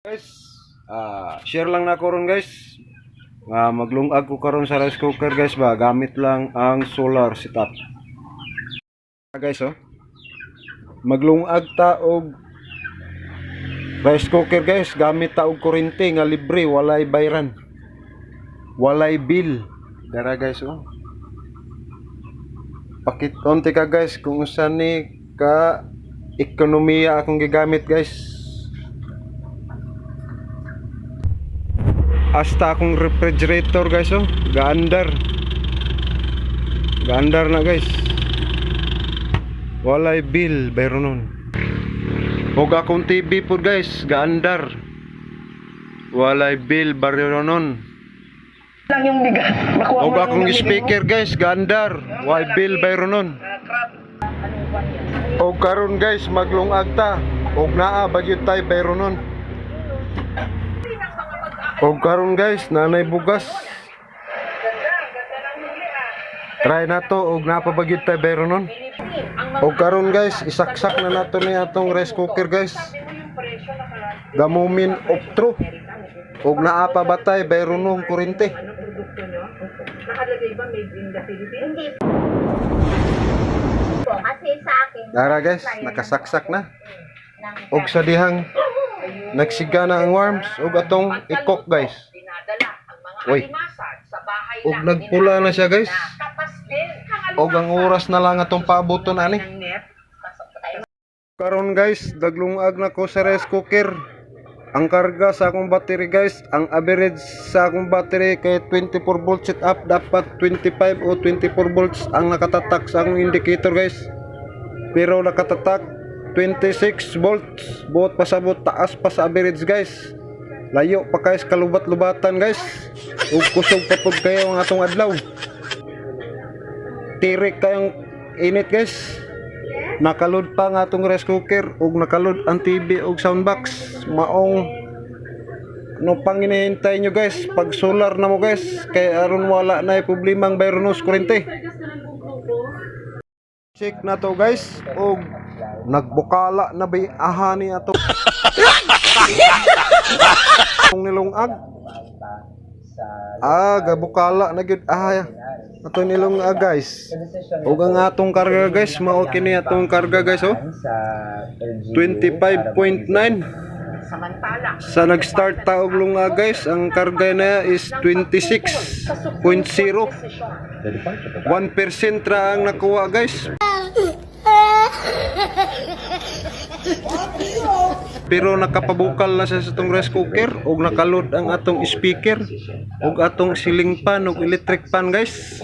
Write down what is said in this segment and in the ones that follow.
Guys, share lang na ko ron guys. Nga maglungag ko karon sa rice cooker guys ba, gamit lang ang solar setup. Guys maglungag ta og rice cooker guys, gamit ta og kuryente nga libre, walay bayran. Walay bill. Dara guys Pakit konti ka guys kung saan ni ka ekonomiya akong gigamit guys. Hasta akong refrigerator guys gaandar na guys, walay bill bayro nun. Og akong TV po guys gaandar, walay bill bayro nun. Lang yung bigas. Og akong speaker guys gaandar, walay bill bayro nun. Og karon guys maglungag ta og naa bagyod tay bayro nun. Og karon guys, nanay bugas. Try na to og napabagyod tay bayro nun. Og karon guys, isaksak na nato ni atong rice cooker guys. Gamumin optro. Og naa pa batay bayro nun kuryente. Nakalagay ba made in the Philippines? Kasi sa akin, Dara guys, nakasaksak na. Og sa dihang nagsiga na ang worms og atong i-cook guys. Uy. Og nagpula na siya guys. Og ang oras na lang atong paaboton ani. Karon guys, daglungag na ko sa rice cooker. Ang karga sa akong battery guys, ang average sa akong battery kay 24 volts setup, dapat 25 o 24 volts ang nakatatak sa akong indicator guys. Pero nakatatak 26 volts, buot pasabot, taas pa sa average guys. Layo pa guys, kalubat-lubatan guys. Ug kusog pa pud kayo ang atong adlaw. Tirik tayong init guys. Nakalod pa nga atong rice cooker ug nakalod ang TV ug soundbox. Maong no pang hinihintay nyo guys, pag solar na mo guys, kay aron wala na problema ang bayronos kuryente. Check na to guys ug nagbukala na bay ahani ato. Kung nilungag gabukala na gyud ato nilungag guys. Ug ang atong karga guys, mao kini atong karga guys 25.9. Sa nag-start ta og lungag guys, ang karga na is 26.0. 1% ra ang nakuha guys. Pero nakapabukal na siya sa itong rice cooker ug nakalod ang atong speaker ug atong ceiling fan ug electric fan guys.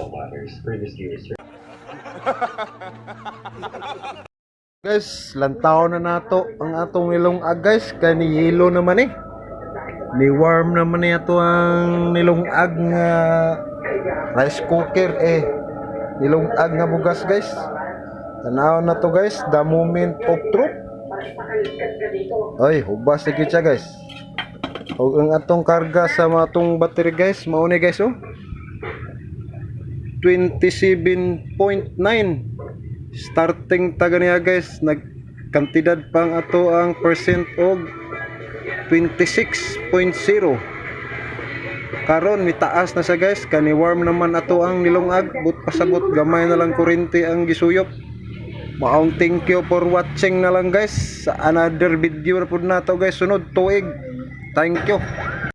Guys, lantaw na nato ang atong nilungag guys, kay ni yellow naman ni warm naman ni ato ang nilungag nga rice cooker nilungag nga bugas guys. Tanaw na to guys, the moment of truth. Ay, hubas na siya guys. O ang atong karga sa atong battery guys, mao ni guys 27.9. Starting taga niya guys, nagkantidad pang ato ang percent og 26.0. Karon mitaas na siya guys, kani warm naman ato ang nilungag, but pasabot gamay na lang kuryente ang gisuyop. Maong thank you for watching na lang guys. Sa another video na po na to guys, sunod tuig. Thank you.